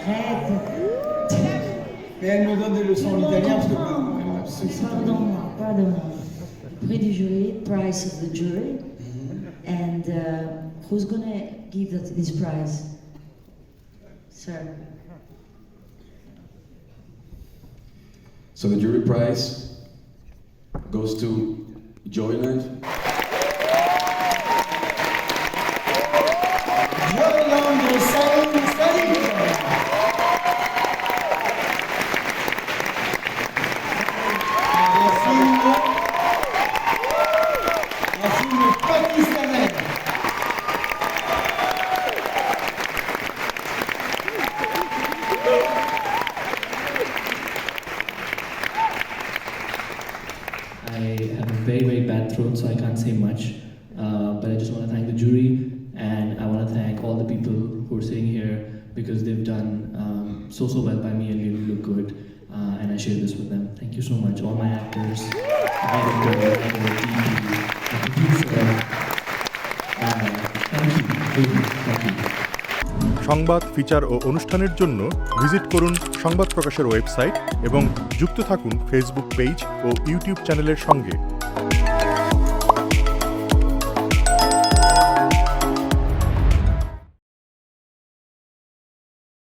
arrête. Et elle me donne des leçons en italien parce que Pardon. Prix du jury, prize of the jury. And who's gonna give this prize? Sir. So the jury prize goes to Joyland. Joyland Saïd. Un film pakistanais. I have a very, very bad throat, so I can't say much. But I just want to thank the jury, and I want to thank all the people who are sitting here because they've done so well by me and made me look good. And I share this with them. Thank you so much, all my actors, my editor, my producer. Thank you. Thank you. সংবাদ, ফিচার ও অনুষ্ঠানের জন্য ভিজিট করুন সংবাদ প্রকাশের ওয়েবসাইট এবং যুক্ত থাকুন Facebook page ও ইউটিউব চ্যানেলের সঙ্গে।